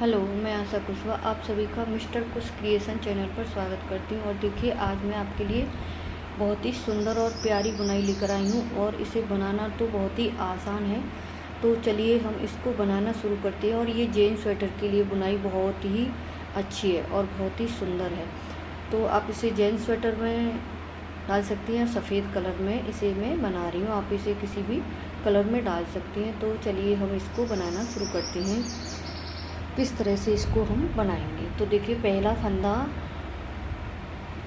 Hello, मैं आशा कुशवाहा आप सभी का मिस्टर कुश क्रिएशन चैनल पर स्वागत करती हूँ। और देखिए, आज मैं आपके लिए बहुत ही सुंदर और प्यारी बुनाई लेकर आई हूँ और इसे बनाना तो बहुत ही आसान है। तो चलिए हम इसको बनाना शुरू करते हैं। और ये जेंट्स स्वेटर के लिए बुनाई बहुत ही अच्छी है और बहुत ही सुंदर है। तो आप इसे जेंट्स स्वेटर में डाल सकती हैं। सफ़ेद कलर में इसे मैं बना रही हूँ, आप इसे किसी भी कलर में डाल सकती हैं। तो चलिए हम इसको बनाना शुरू करते हैं। किस तरह से इसको हम बनाएंगे, तो देखिए, पहला फंदा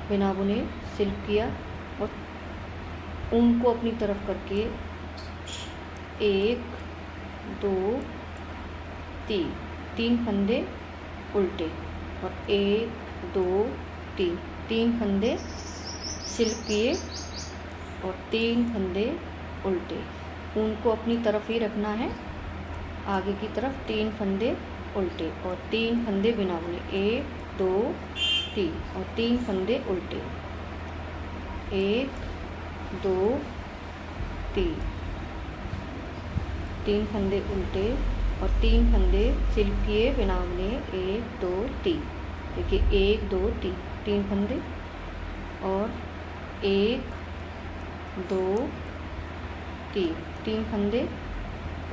बिना बुने सिल्क किया और ऊन को अपनी तरफ करके 1 2 3 फंदे उल्टे और 1 2 3 फंदे सिल्क किए और 3 फंदे उल्टे। ऊन को अपनी तरफ ही रखना है, आगे की तरफ 3 फंदे उल्टे और 3 फंदे बिना बुने। 1 2 3 और 3 फंदे उल्टे। 1 2 3 फंदे उल्टे और 3 फंदे सिल्क किए बिना बुने। 1 2 3। देखिए, 1 2 3 फंदे और 1 2 3 फंदे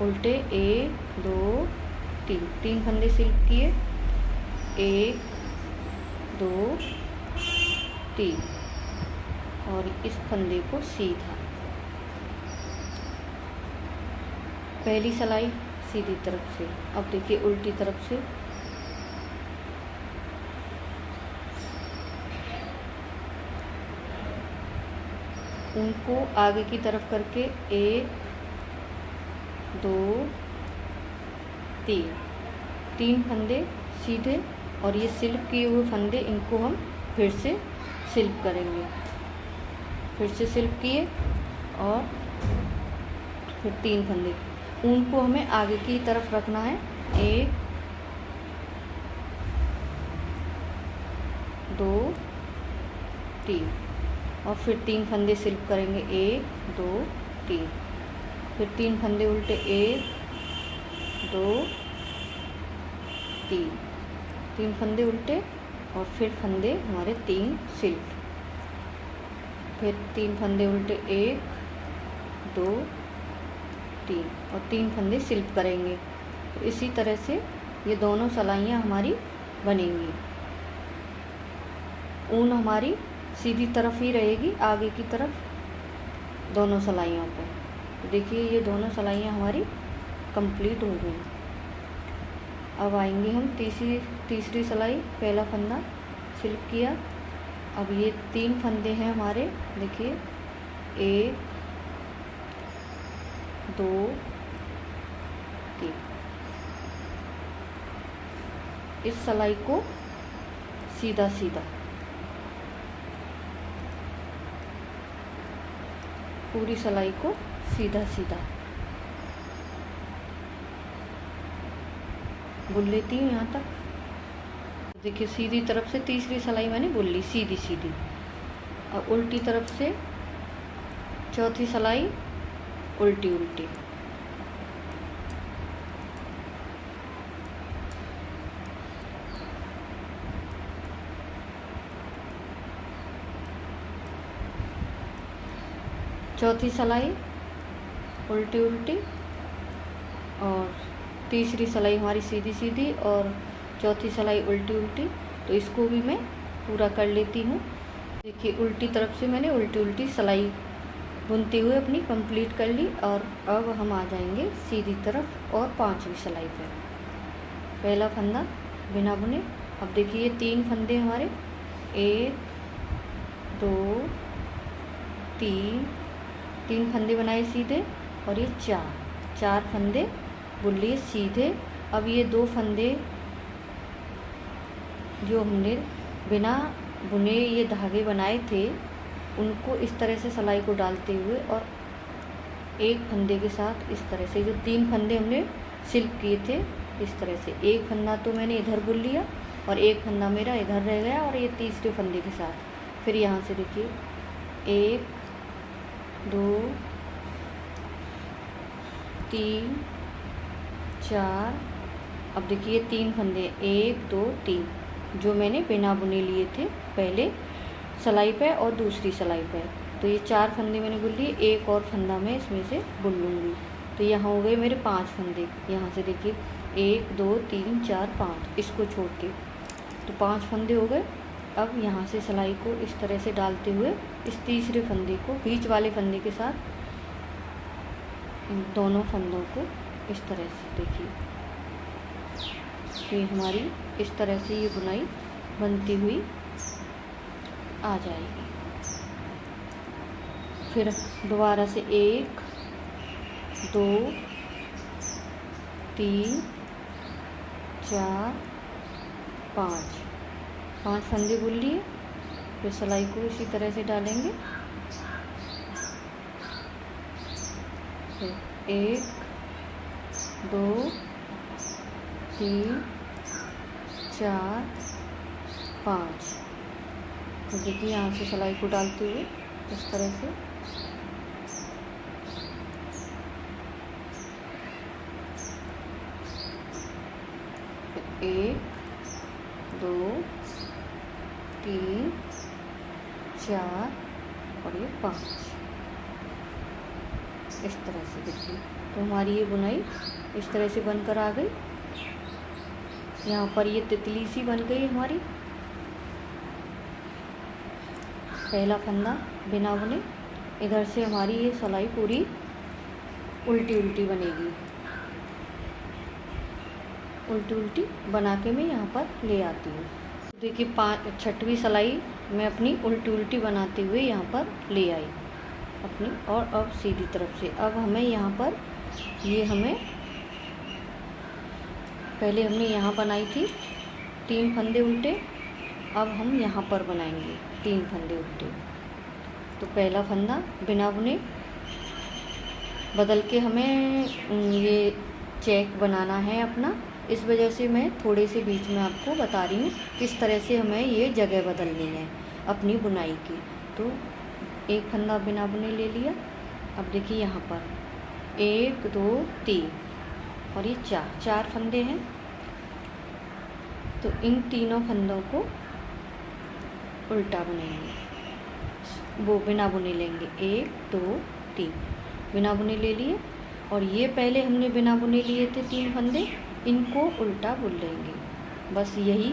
उल्टे। 1 2 3 फंदे सिल्क किए। 1 2 3 और इस फंदे को सीधा, पहली सिलाई सीधी तरफ से। अब देखिए, उल्टी तरफ से उनको आगे की तरफ करके 1 2 3 फंदे सीधे और ये सिल्क किए हुए फंदे, इनको हम फिर से सिल्क करेंगे। फिर से सिल्क किए और फिर 3 फंदे। ऊन को हमें आगे की तरफ रखना है। 1 2 3 और फिर 3 फंदे सिल्क करेंगे। 1 2 3 फिर 3 फंदे उल्टे। 1 2 3 फंदे उल्टे और फिर फंदे हमारे 3 सिल्क। फिर 3 फंदे उल्टे। 1 2 3 और 3 फंदे सिल्क करेंगे। तो इसी तरह से ये दोनों सिलाइयाँ हमारी बनेंगी। ऊन हमारी सीधी तरफ ही रहेगी, आगे की तरफ दोनों सिलाइयों पे। तो देखिए, ये दोनों सिलाइयाँ हमारी कंप्लीट हो गई। अब आएंगे हम तीसरी सिलाई। पहला फंदा सिल्क किया। अब ये 3 फंदे हैं हमारे। देखिए, 1 2 3। इस सिलाई को सीधा सीधा पूरी सिलाई को सीधा सीधा बुन लेती हूँ यहाँ तक। देखिए, सीधी तरफ से तीसरी सिलाई मैंने बुन ली सीधी सीधी। और उल्टी तरफ से चौथी सिलाई उल्टी उल्टी। चौथी सिलाई उल्टी उल्टी और तीसरी सिलाई हमारी सीधी सीधी और चौथी सिलाई उल्टी उल्टी। तो इसको भी मैं पूरा कर लेती हूँ। देखिए, उल्टी तरफ से मैंने उल्टी उल्टी सिलाई बुनते हुए अपनी कंप्लीट कर ली। और अब हम आ जाएंगे सीधी तरफ और 5वीं सिलाई पे। पहला फंदा बिना बुने। अब देखिए, ये 3 फंदे हमारे। 1 2 3 फंदे बनाए सीधे और ये 4 फंदे बुन लिए सीधे। अब ये 2 फंदे जो हमने बिना बुने ये धागे बनाए थे, उनको इस तरह से सिलाई को डालते हुए और एक फंदे के साथ इस तरह से, जो 3 फंदे हमने सिल्क किए थे, इस तरह से एक फंदा तो मैंने इधर बुन लिया और एक फंदा मेरा इधर रह गया। और ये तीसरे फंदे के साथ फिर यहाँ से देखिए, 1 2 3 4 अब देखिए 3 फंदे, 1 2 3 जो मैंने बिना बुने लिए थे पहले सिलाई पे और दूसरी सिलाई पे। तो ये 4 फंदे मैंने बुन लिए, एक और फंदा मैं इसमें से बुन लूँगी। तो यहाँ हो गए मेरे 5 फंदे। यहाँ से देखिए 1 2 3 4 5 इसको छोड़ के, तो 5 फंदे हो गए। अब यहाँ से सिलाई को इस तरह से डालते हुए इस तीसरे फंदे को बीच वाले फंदे के साथ इन दोनों फंदों को इस तरह से देखिए, ये हमारी इस तरह से ये बुनाई बनती हुई आ जाएगी। फिर दोबारा से 1 2 3 4 5 फंदे बुन लिए। फिर सिलाई को इसी तरह से डालेंगे। फिर 1 2 3 4 5। तो देखिए यहाँ से सिलाई को डालते हुए इस तरह से एक 2 3 4 और ये 5 इस तरह से देखिए। तो हमारी ये बुनाई इस तरह से बनकर आ गई। यहाँ पर ये तितली सी बन गई हमारी। पहला फंदा बिना बुने, इधर से हमारी ये सिलाई पूरी उल्टी उल्टी बनेगी। उल्टी उल्टी बना के मैं यहाँ पर ले आती हूँ। देखिए 6वीं सिलाई मैं अपनी उल्टी उल्टी बनाते हुए यहाँ पर ले आई अपनी, और अब सीधी तरफ से अब हमें यहाँ पर ये हमें पहले हमने यहाँ बनाई थी 3 फंदे उल्टे, अब हम यहाँ पर बनाएंगे 3 फंदे उल्टे। तो पहला फंदा बिना बुने बदल के हमें ये चेक बनाना है अपना, इस वजह से मैं थोड़े से बीच में आपको बता रही हूँ किस तरह से हमें ये जगह बदलनी है अपनी बुनाई की। तो एक फंदा बिना बुने ले लिया। अब देखिए यहाँ पर 1 2 3 और ये 4 फंदे हैं। तो इन तीनों फंदों को उल्टा बुनेंगे, वो बिना बुने लेंगे। 1 2 3 बिना बुने ले लिए, और ये पहले हमने बिना बुने लिए थे 3 फंदे, इनको उल्टा बुन लेंगे। बस यही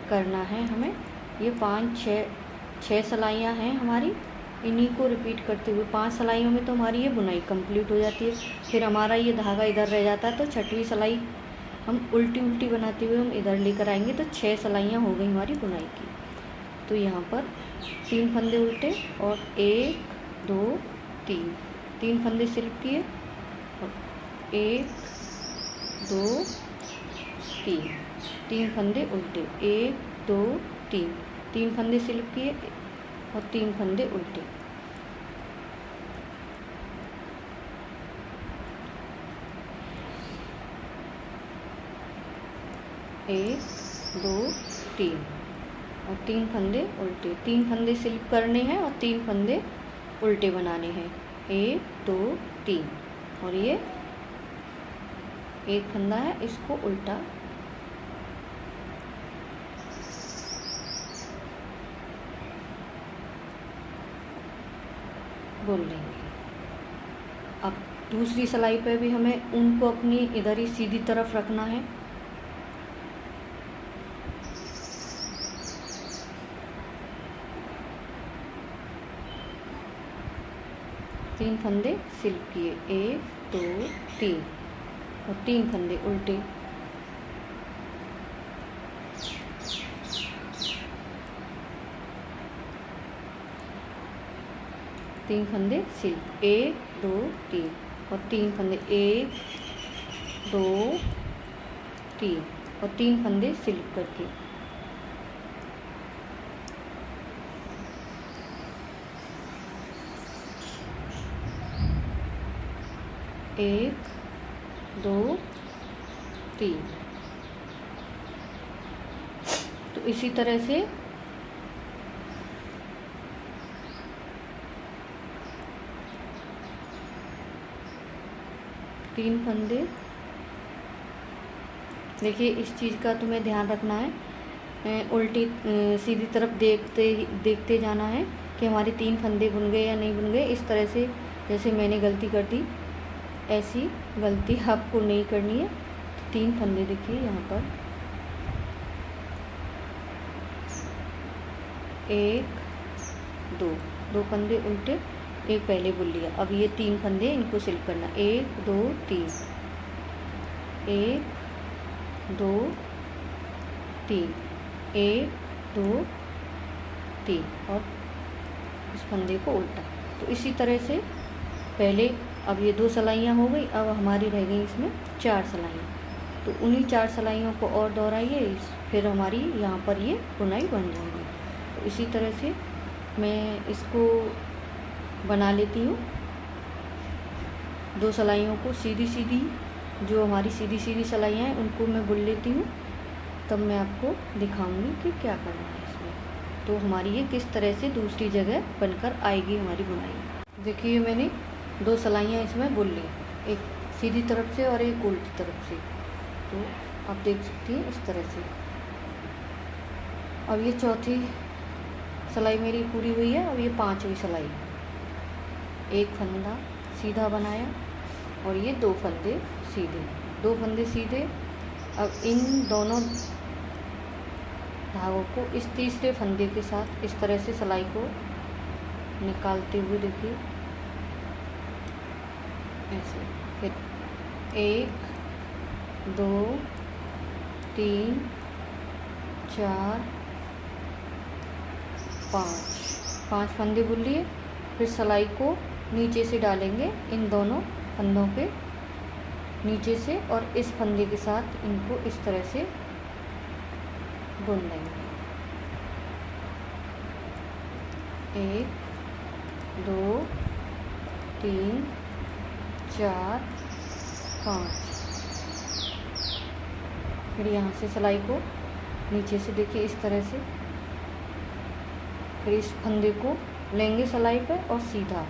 करना है हमें। ये 6 सिलाइयाँ हैं हमारी, इन्हीं को रिपीट करते हुए 5 सिलाइयों में तो हमारी ये बुनाई कंप्लीट हो जाती है। फिर हमारा ये धागा इधर रह जाता है, तो 6वीं सिलाई हम उल्टी उल्टी बनाते हुए हम इधर लेकर आएंगे, तो 6 सिलाइयाँ हो गई हमारी बुनाई की। तो यहाँ पर 3 फंदे उल्टे और 1 2 3 फंदे सिल्क किए, और 1 2 3 फंदे उल्टे, 1 2 3 फंदे सिल्क किए और 3 फंदे उल्टे। एक 2 3 और 3 फंदे उल्टे, 3 फंदे सिल्क करने हैं और 3 फंदे उल्टे बनाने हैं। 1 2 3 और ये एक फंदा है, इसको उल्टा बुन लेंगे। अब दूसरी सिलाई पे भी हमें ऊन को अपनी इधर ही सीधी तरफ रखना है। तीन फंदे सिल्क किए, 1 2 3 और 3 फंदे उल्टे। तीन फंदे सिल्क, 1 2 3 और 3 फंदे, 1 2 3 और 3 फंदे सिल्क करके। एक 2 3। तो इसी तरह से तीन फंदे देखिए इस चीज़ का तुम्हें ध्यान रखना है, उल्टी सीधी तरफ देखते जाना है कि हमारे 3 फंदे बुन गए या नहीं बुन गए। इस तरह से जैसे मैंने गलती कर दी, ऐसी गलती आपको नहीं करनी है। 3 फंदे देखिए यहाँ पर, 1 2 फंदे उल्टे, एक पहले बुन लिया। अब ये 3 फंदे इनको सिल करना, 1 2 3, 1 2 3, 1 2 3 और इस फंदे को उल्टा। तो इसी तरह से पहले, अब ये 2 सिलाइयाँ हो गई, अब हमारी रह गई इसमें 4 सिलाइयाँ। तो उन्हीं 4 सिलाइयों को और दोहराइए, फिर हमारी यहाँ पर ये बुनाई बन जाएगी। तो इसी तरह से मैं इसको बना लेती हूँ। 2 सिलाइयों को सीधी सीधी, जो हमारी सीधी सीधी सिलाइयाँ हैं उनको मैं बुन लेती हूँ, तब मैं आपको दिखाऊंगी कि क्या करना है इसमें। तो हमारी ये किस तरह से दूसरी जगह बनकर आएगी हमारी बुनाई। देखिए मैंने 2 सिलाइयाँ इसमें बुन ली, एक सीधी तरफ से और एक उल्टी तरफ से। तो आप देख सकती हैं इस तरह से। अब ये चौथी सिलाई मेरी पूरी हुई है। अब ये 5वीं सिलाई, एक फंदा सीधा बनाया और ये 2 फंदे सीधे, 2 फंदे सीधे। अब इन दोनों धागों को इस तीसरे फंदे के साथ इस तरह से सिलाई को निकालते हुए देखिए ऐसे, फिर 1 2 3 4 5 फंदे बुन लिए। फिर सिलाई को नीचे से डालेंगे, इन दोनों फंदों के नीचे से, और इस फंदे के साथ इनको इस तरह से बुन देंगे। 1 2 3 4 5। फिर यहाँ से सिलाई को नीचे से देखिए इस तरह से, फिर इस फंदे को लेंगे सिलाई पे और सीधा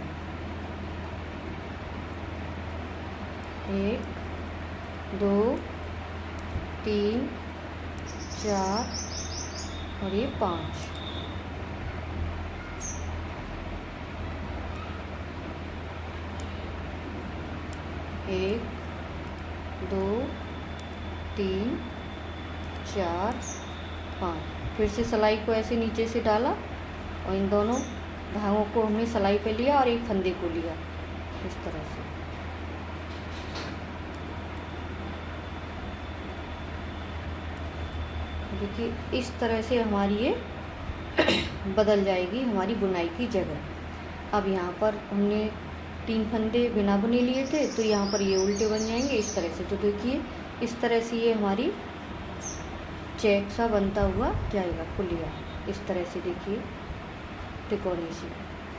1 2 3 4 और ये 5। 1 2 3 4 5। फिर से सिलाई को ऐसे नीचे से डाला और इन दोनों धागों को हमने सिलाई पे लिया और एक फंदे को लिया इस तरह से। देखिए इस तरह से हमारी ये बदल जाएगी हमारी बुनाई की जगह। अब यहाँ पर हमने 3 फंदे बिना बुने लिए थे, तो यहाँ पर ये उल्टे बन जाएंगे इस तरह से। तो देखिए इस तरह से ये हमारी चेक सा बनता हुआ जाएगा, पुलिया इस तरह से देखिए त्रिकोणी सी।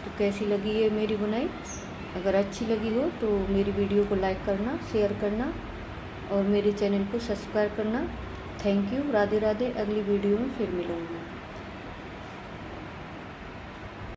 तो कैसी लगी ये मेरी बुनाई? अगर अच्छी लगी हो तो मेरी वीडियो को लाइक करना, शेयर करना और मेरे चैनल को सब्सक्राइब करना। Thank you. राधे राधे। अगली वीडियो में फिर मिलूँगी।